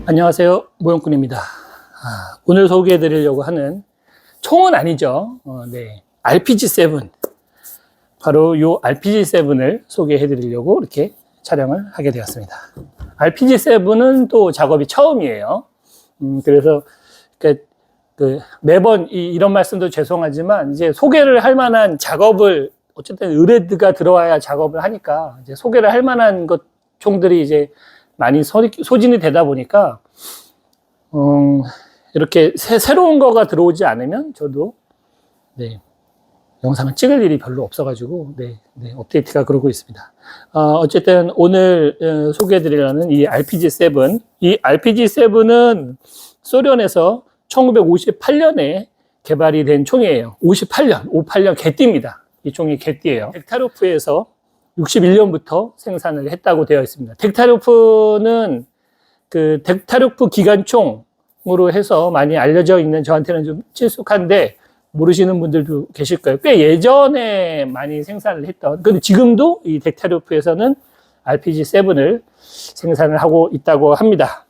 안녕하세요. 모형꾼입니다. 오늘 소개해 드리려고 하는 총은 아니죠. RPG7. 바로 이 RPG7을 소개해 드리려고 이렇게 촬영을 하게 되었습니다. RPG7은 또 작업이 처음이에요. 그래서 매번 이런 말씀도 죄송하지만 이제 소개를 할 만한 작업을 어쨌든 의뢰드가 들어와야 작업을 하니까 이제 소개를 할 만한 총들이 이제 많이 소진이 되다 보니까 이렇게 새로운 거가 들어오지 않으면 저도 영상을 찍을 일이 별로 없어가지고 업데이트가 그러고 있습니다. 어쨌든 오늘 소개해 드리려는 이 RPG7, 이 RPG7은 소련에서 1958년에 개발이 된 총이에요. 58년 개띠입니다. 이 총이 개띠예요. 덱타로프에서 61년부터 생산을 했다고 되어 있습니다. 덱타로프는 그 덱타로프 기관총으로 해서 많이 알려져 있는, 저한테는 좀 친숙한데 모르시는 분들도 계실 거예요. 꽤 예전에 많이 생산을 했던, 근데 지금도 이 덱타로프에서는 RPG7을 생산을 하고 있다고 합니다.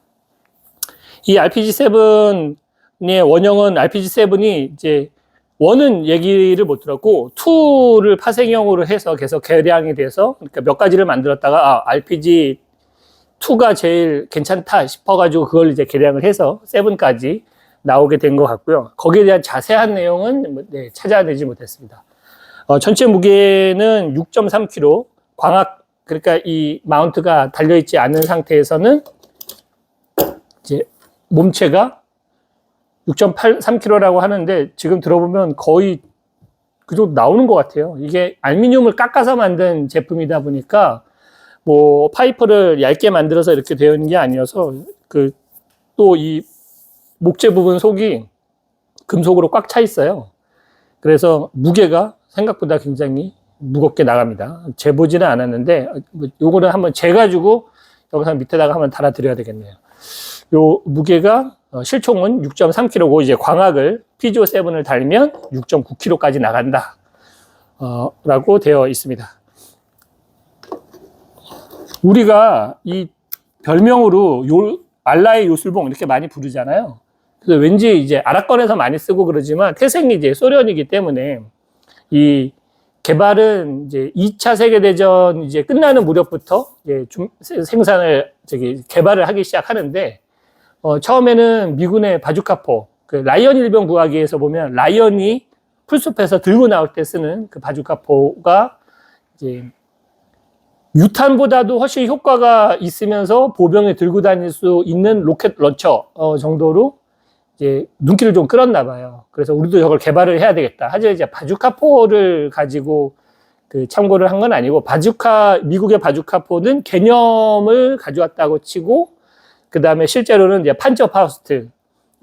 이 RPG7의 원형은 RPG7이 이제 원은 얘기를 못 들었고 2를 파생형으로 해서 계속 개량이 돼서, 그러니까 몇 가지를 만들었다가 RPG2가 제일 괜찮다 싶어가지고 그걸 이제 개량을 해서 7까지 나오게 된 것 같고요. 거기에 대한 자세한 내용은 찾아내지 못했습니다. 전체 무게는 6.3kg, 광학, 그러니까 이 마운트가 달려있지 않은 상태에서는 이제 몸체가 6.83kg라고 하는데 지금 들어보면 거의 그 정도 나오는 것 같아요. 이게 알루미늄을 깎아서 만든 제품이다 보니까 뭐 파이프를 얇게 만들어서 이렇게 되어 있는 게 아니어서 또 이 목재 부분 속이 금속으로 꽉 차 있어요. 그래서 무게가 생각보다 굉장히 무겁게 나갑니다. 재보지는 않았는데 요거를 한번 재가지고 영상 밑에다가 한번 달아 드려야 되겠네요. 요 무게가 실총은 6.3kg고 이제 광학을 PGO7을 달면 6.9kg까지 나간다 라고 되어 있습니다. 우리가 이 별명으로 알라의 요술봉 이렇게 많이 부르잖아요. 그래서 왠지 이제 아랍권에서 많이 쓰고 그러지만 태생이 이제 소련이기 때문에 이 개발은 이제 2차 세계대전 이제 끝나는 무렵부터 이제 생산을 개발을 하기 시작하는데, 처음에는 미군의 바주카포, 라이언 일병 구하기에서 보면 라이언이 풀숲에서 들고 나올 때 쓰는 그 바주카포가 이제 유탄보다도 훨씬 효과가 있으면서 보병에 들고 다닐 수 있는 로켓 런처 정도로 이제 눈길을 좀 끌었나 봐요. 그래서 우리도 저걸 개발을 해야 되겠다. 하지만 이제 바주카포를 가지고 참고를 한 건 아니고, 미국의 바주카포는 개념을 가져왔다고 치고, 그 다음에 실제로는 이제 판저파우스트.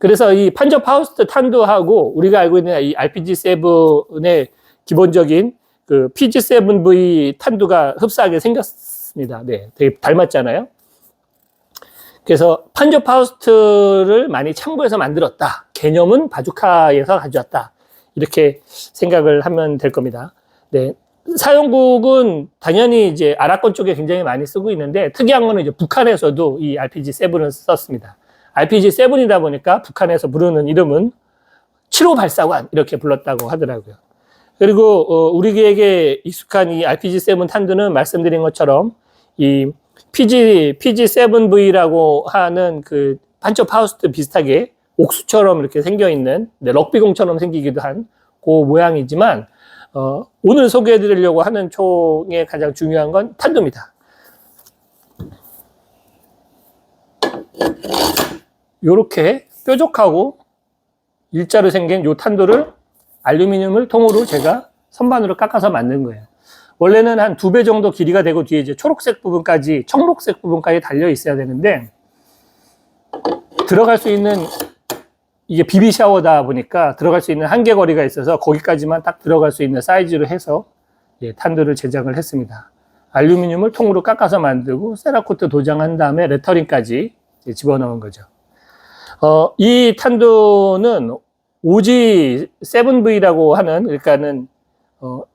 그래서 이 판저파우스트 탄두하고 우리가 알고 있는 이 RPG7의 기본적인 그 PG7V 탄두가 흡사하게 생겼습니다. 되게 닮았잖아요. 그래서 판저파우스트를 많이 참고해서 만들었다. 개념은 바주카에서 가져왔다. 이렇게 생각을 하면 될 겁니다. 사용국은 당연히 이제 아랍권 쪽에 굉장히 많이 쓰고 있는데, 특이한 거는 이제 북한에서도 이 RPG7을 썼습니다. RPG7이다 보니까 북한에서 부르는 이름은 7호 발사관 이렇게 불렀다고 하더라고요. 그리고 우리에게 익숙한 이 RPG7 탄두는 말씀드린 것처럼 이 PG7V라고 하는 그 판저파우스트 비슷하게 옥수처럼 이렇게 생겨 있는, 럭비공처럼 생기기도 한 그 모양이지만, 오늘 소개해 드리려고 하는 총의 가장 중요한 건 탄두입니다. 요렇게 뾰족하고 일자로 생긴 요 탄두를 알루미늄을 통으로 제가 선반으로 깎아서 만든 거예요. 원래는 한 2배 정도 길이가 되고 뒤에 이제 청록색 부분까지 달려 있어야 되는데, 들어갈 수 있는, 이게 비비 샤워다 보니까 들어갈 수 있는 한계 거리가 있어서 거기까지만 딱 들어갈 수 있는 사이즈로 해서 탄두를 제작을 했습니다. 알루미늄을 통으로 깎아서 만들고 세라코트 도장한 다음에 레터링까지 집어넣은 거죠. 이 탄두는 OG7V라고 하는, 그러니까는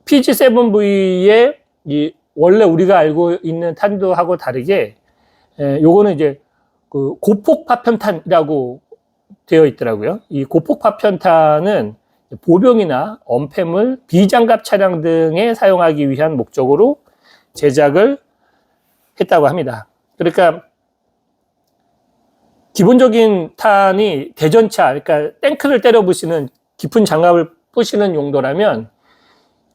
PG7V의 이 원래 우리가 알고 있는 탄두하고 다르게, 요거는 이제 그 고폭 파편탄이라고 되어 있더라고요. 이 고폭 파편탄은 보병이나 엄폐물, 비장갑 차량 등에 사용하기 위한 목적으로 제작을 했다고 합니다. 그러니까 기본적인 탄이 대전차, 그러니까 탱크를 때려 부시는 깊은 장갑을 부시는 용도라면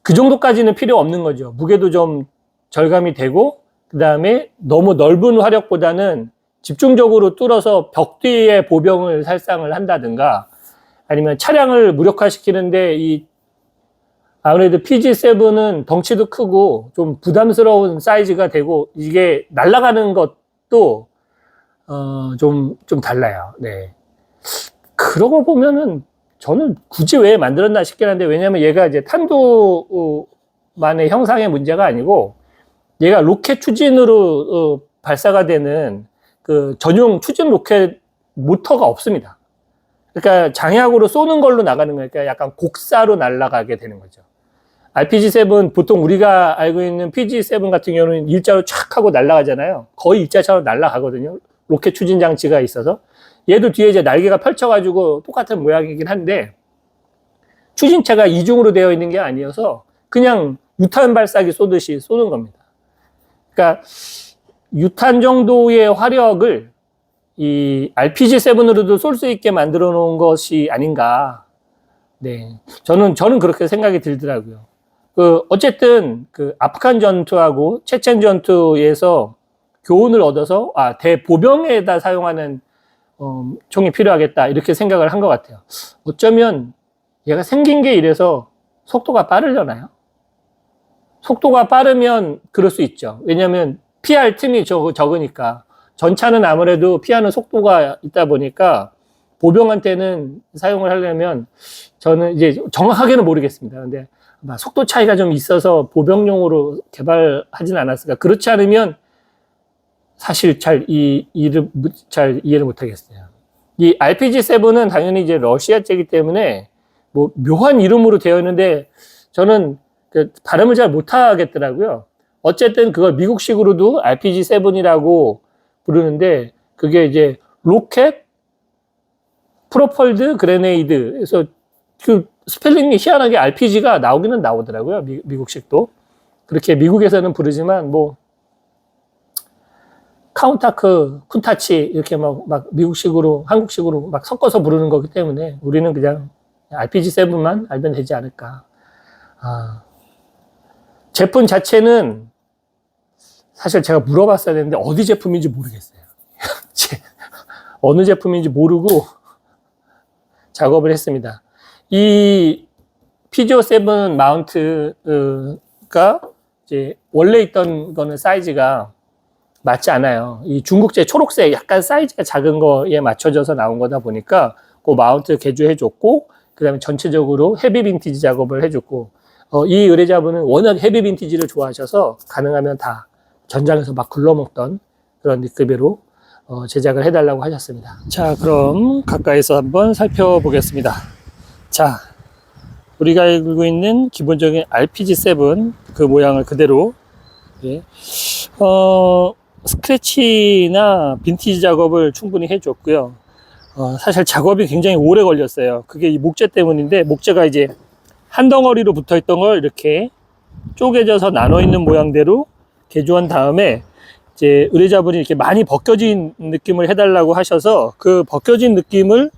그 정도까지는 필요 없는 거죠. 무게도 좀 절감이 되고, 그 다음에 너무 넓은 화력보다는 집중적으로 뚫어서 벽 뒤에 보병을 살상을 한다든가, 아니면 차량을 무력화시키는데 아무래도 PG7은 덩치도 크고 좀 부담스러운 사이즈가 되고, 이게 날아가는 것도 좀 달라요. 네. 그러고 보면은 저는 굳이 왜 만들었나 싶긴 한데, 왜냐면 얘가 이제 탄도만의 형상의 문제가 아니고, 얘가 로켓 추진으로 발사가 되는 그 전용 추진 로켓 모터가 없습니다. 그러니까 장약으로 쏘는 걸로 나가는 거니까 약간 곡사로 날아가게 되는 거죠. RPG-7 보통 우리가 알고 있는 PG-7 같은 경우는 일자로 촥 하고 날아가잖아요. 거의 일자처럼 날아가거든요. 로켓 추진 장치가 있어서. 얘도 뒤에 이제 날개가 펼쳐가지고 똑같은 모양이긴 한데, 추진체가 이중으로 되어 있는 게 아니어서 그냥 유탄 발사기 쏘듯이 쏘는 겁니다. 그러니까 유탄 정도의 화력을 이 RPG-7으로도 쏠 수 있게 만들어 놓은 것이 아닌가. 네. 저는 그렇게 생각이 들더라고요. 어쨌든 아프간 전투하고 체첸 전투에서 교훈을 얻어서, 대보병에다 사용하는, 총이 필요하겠다. 이렇게 생각을 한 것 같아요. 어쩌면 얘가 생긴 게 이래서 속도가 빠르려나요? 속도가 빠르면 그럴 수 있죠. 왜냐면 피할 틈이 적으니까. 전차는 아무래도 피하는 속도가 있다 보니까 보병한테는 사용을 하려면, 저는 이제 정확하게는 모르겠습니다. 근데 속도 차이가 좀 있어서 보병용으로 개발하진 않았을까. 그렇지 않으면 사실 잘 이해를 못 하겠어요. 이 RPG-7은 당연히 이제 러시아제이기 때문에 뭐 묘한 이름으로 되어 있는데 저는 발음을 잘 못 하겠더라고요. 어쨌든 그걸 미국식으로도 RPG-7이라고 부르는데, 그게 이제 로켓 프로펄드 그레네이드. 그래서 그 스펠링이 희한하게 RPG가 나오기는 나오더라고요. 미국식도. 그렇게 미국에서는 부르지만, 뭐 카운타크, 쿤타치 이렇게 막 미국식으로, 한국식으로 막 섞어서 부르는 거기 때문에 우리는 그냥 RPG-7만 알면 되지 않을까. 제품 자체는 사실 제가 물어봤어야 되는데 어디 제품인지 모르겠어요. 어느 제품인지 모르고 작업을 했습니다. 이 PGO7 마운트가 이제 원래 있던 거는 사이즈가 맞지 않아요. 이 중국제 초록색 약간 사이즈가 작은 거에 맞춰져서 나온 거다 보니까 그 마운트 개조해줬고, 그 다음에 전체적으로 헤비 빈티지 작업을 해줬고, 이 의뢰자분은 워낙 헤비 빈티지를 좋아하셔서 가능하면 다 전장에서 막 굴러먹던 그런 급여로 제작을 해달라고 하셨습니다. 자, 그럼 가까이서 한번 살펴보겠습니다. 자, 우리가 알고 있는 기본적인 RPG-7 그 모양을 그대로, 예. 스크래치나 빈티지 작업을 충분히 해줬고요. 사실 작업이 굉장히 오래 걸렸어요. 그게 이 목재 때문인데, 목재가 이제 한 덩어리로 붙어 있던 걸 이렇게 쪼개져서 나눠 있는 모양대로 개조한 다음에, 이제 의뢰자분이 이렇게 많이 벗겨진 느낌을 해달라고 하셔서 그 벗겨진 느낌을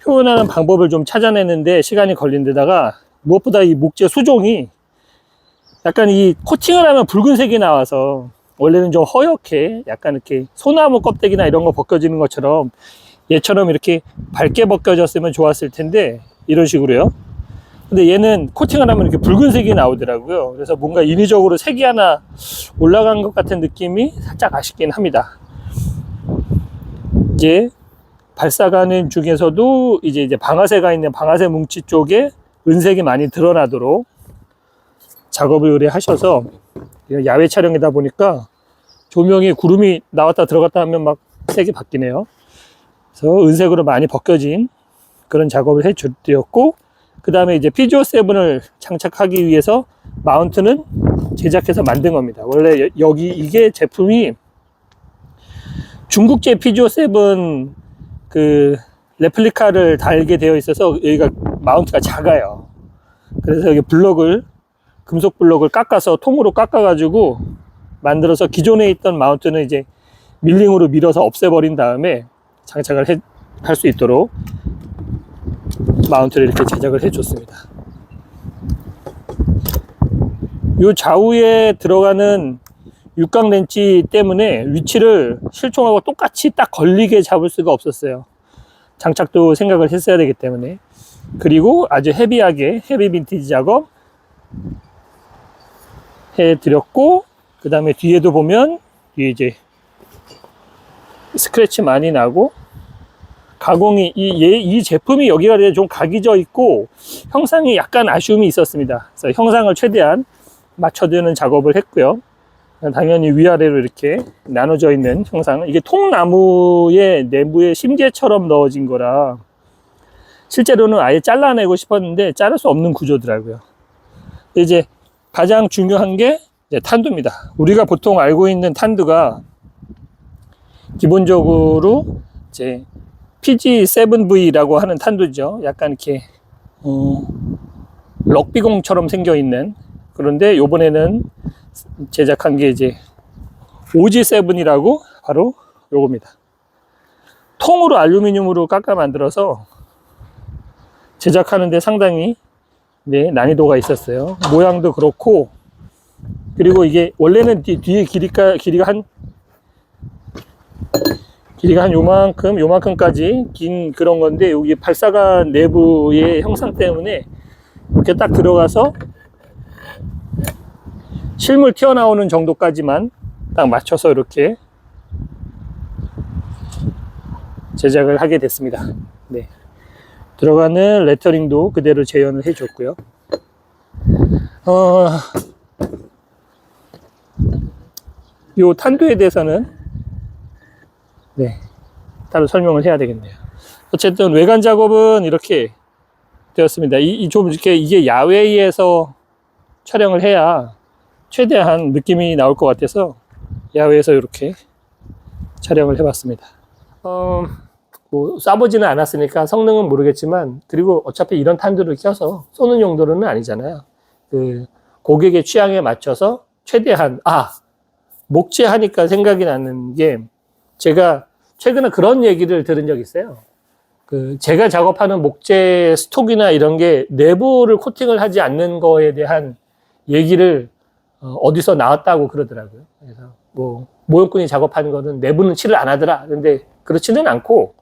표현하는 방법을 좀 찾아내는데 시간이 걸린 데다가, 무엇보다 이 목재 수종이 약간 이 코팅을 하면 붉은색이 나와서, 원래는 좀 허옇게 약간 이렇게 소나무 껍데기나 이런 거 벗겨지는 것처럼 얘처럼 이렇게 밝게 벗겨졌으면 좋았을 텐데 이런 식으로요. 근데 얘는 코팅을 하면 이렇게 붉은색이 나오더라고요. 그래서 뭔가 인위적으로 색이 하나 올라간 것 같은 느낌이 살짝 아쉽긴 합니다. 이제 발사가는 중에서도 이제 방아쇠가 있는 방아쇠 뭉치 쪽에 은색이 많이 드러나도록 작업을 의뢰하셔서, 야외 촬영이다 보니까 조명이 구름이 나왔다 들어갔다 하면 막 색이 바뀌네요. 그래서 은색으로 많이 벗겨진 그런 작업을 해주었고, 그 다음에 이제 PGO7을 장착하기 위해서 마운트는 제작해서 만든 겁니다. 원래 이게 제품이 중국제 피지오 7 그 레플리카를 달게 되어 있어서 여기가 마운트가 작아요. 그래서 여기 금속 블럭을 깎아서 통으로 깎아가지고 만들어서 기존에 있던 마운트는 이제 밀링으로 밀어서 없애버린 다음에 장착을 할 수 있도록 마운트를 이렇게 제작을 해줬습니다. 이 좌우에 들어가는 육각 렌치 때문에 위치를 실총하고 똑같이 딱 걸리게 잡을 수가 없었어요. 장착도 생각을 했어야 되기 때문에. 그리고 아주 헤비하게 헤비 빈티지 작업 해드렸고, 그 다음에 뒤에도 보면 뒤에 이제 스크래치 많이 나고, 가공이 이 제품이 여기가 좀 각이 져 있고 형상이 약간 아쉬움이 있었습니다. 그래서 형상을 최대한 맞춰드는 작업을 했고요. 당연히 위아래로 이렇게 나눠져 있는 형상, 이게 통나무의 내부에 심재처럼 넣어진 거라 실제로는 아예 잘라내고 싶었는데 자를 수 없는 구조더라고요. 이제 가장 중요한 게 이제 탄두입니다. 우리가 보통 알고 있는 탄두가 기본적으로 이제 PG7V라고 하는 탄두죠. 약간 이렇게 럭비공처럼 생겨 있는. 그런데 요번에는 제작한 게 이제 OG7이라고 바로 요겁니다. 통으로 알루미늄으로 깎아 만들어서 제작하는데 상당히 난이도가 있었어요. 모양도 그렇고, 그리고 이게 원래는 뒤에 길이가 한 요만큼까지 긴 그런 건데, 여기 발사관 내부의 형상 때문에 이렇게 딱 들어가서 실물 튀어나오는 정도까지만 딱 맞춰서 이렇게 제작을 하게 됐습니다. 네. 들어가는 레터링도 그대로 재현을 해줬고요. 요 탄두에 대해서는 따로 설명을 해야 되겠네요. 어쨌든 외관 작업은 이렇게 되었습니다. 좀 이렇게 이게 야외에서 촬영을 해야 최대한 느낌이 나올 것 같아서 야외에서 이렇게 촬영을 해봤습니다. 뭐 쏴보지는 않았으니까 성능은 모르겠지만, 그리고 어차피 이런 탄두를 껴서 쏘는 용도는 아니잖아요. 그 고객의 취향에 맞춰서 최대한, 목재 하니까 생각이 나는 게, 제가 최근에 그런 얘기를 들은 적이 있어요. 제가 작업하는 목재 스톡이나 이런 게 내부를 코팅을 하지 않는 거에 대한 얘기를 어디서 나왔다고 그러더라고요. 그래서 모형꾼이 작업하는 거는 내부는 칠을 안 하더라. 근데 그렇지는 않고,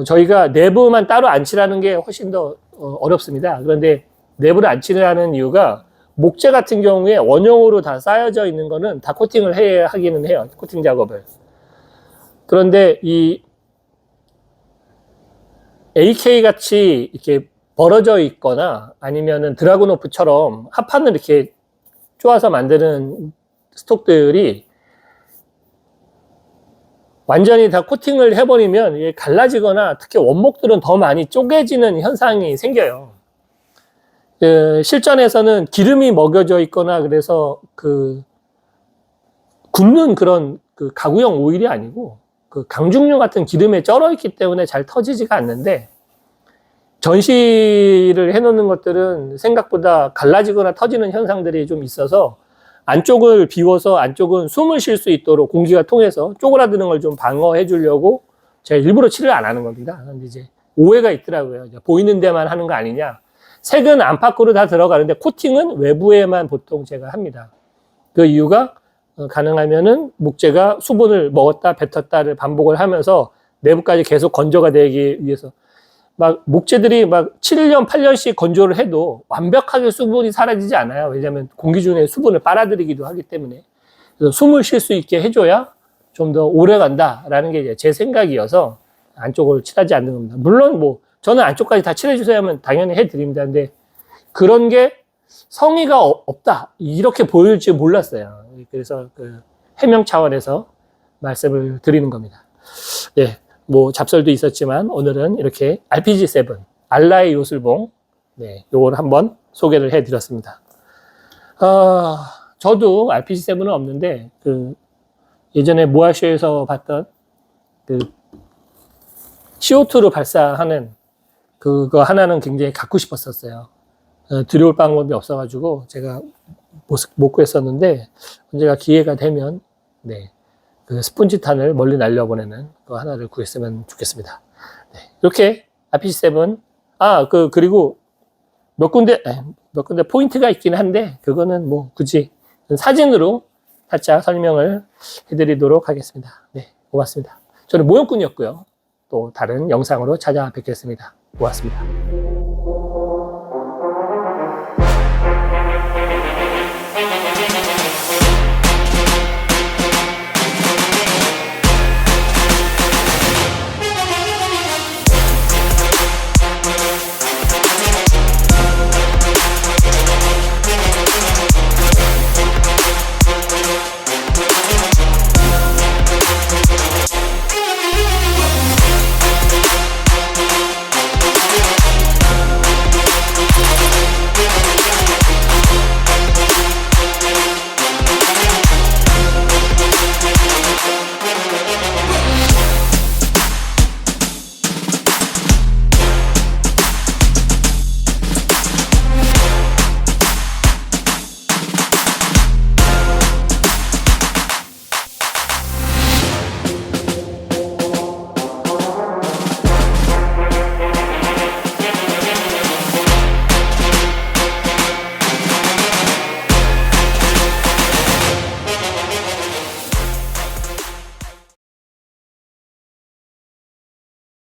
저희가 내부만 따로 안 칠하는 게 훨씬 더 어렵습니다. 그런데 내부를 안 칠하는 이유가, 목재 같은 경우에 원형으로 다 쌓여져 있는 거는 다 코팅을 하기는 해요. 코팅 작업을. 그런데 이 AK 같이 이렇게 벌어져 있거나 아니면은 드라구노프처럼 합판을 이렇게 쪼아서 만드는 스톡들이 완전히 다 코팅을 해버리면 이게 갈라지거나, 특히 원목들은 더 많이 쪼개지는 현상이 생겨요. 실전에서는 기름이 먹여져 있거나 그래서 굽는 그런 가구용 오일이 아니고 강중류 같은 기름에 쩔어 있기 때문에 잘 터지지가 않는데, 전시를 해놓는 것들은 생각보다 갈라지거나 터지는 현상들이 좀 있어서 안쪽을 비워서 안쪽은 숨을 쉴 수 있도록 공기가 통해서 쪼그라드는 걸 좀 방어해 주려고 제가 일부러 칠을 안 하는 겁니다. 근데 이제 오해가 있더라고요. 보이는 데만 하는 거 아니냐. 색은 안팎으로 다 들어가는데 코팅은 외부에만 보통 제가 합니다. 그 이유가 가능하면은 목재가 수분을 먹었다 뱉었다를 반복을 하면서 내부까지 계속 건조가 되기 위해서, 목재들이 7년, 8년씩 건조를 해도 완벽하게 수분이 사라지지 않아요. 왜냐하면 공기 중에 수분을 빨아들이기도 하기 때문에. 그래서 숨을 쉴 수 있게 해줘야 좀 더 오래 간다라는 게 제 생각이어서 안쪽을 칠하지 않는 겁니다. 물론 저는 안쪽까지 다 칠해주세요 하면 당연히 해드립니다. 근데 그런 게 성의가 없다, 이렇게 보일지 몰랐어요. 그래서 해명 차원에서 말씀을 드리는 겁니다. 네. 잡설도 있었지만 오늘은 이렇게 RPG7 알라의 요술봉, 요걸 한번 소개를 해드렸습니다. 저도 RPG7은 없는데 예전에 모아쇼에서 봤던 그 CO2로 발사하는 그거 하나는 굉장히 갖고 싶었었어요. 들여올 방법이 없어가지고 제가 못 구했었는데 언제가 기회가 되면 네, 그 스폰지탄을 멀리 날려보내는 그 하나를 구했으면 좋겠습니다. 네, 이렇게 RPG-7 그리고 몇 군데 포인트가 있긴 한데 그거는 뭐 굳이 사진으로 살짝 설명을 해드리도록 하겠습니다. 네, 고맙습니다. 저는 모형꾼이었고요. 또 다른 영상으로 찾아뵙겠습니다. 고맙습니다.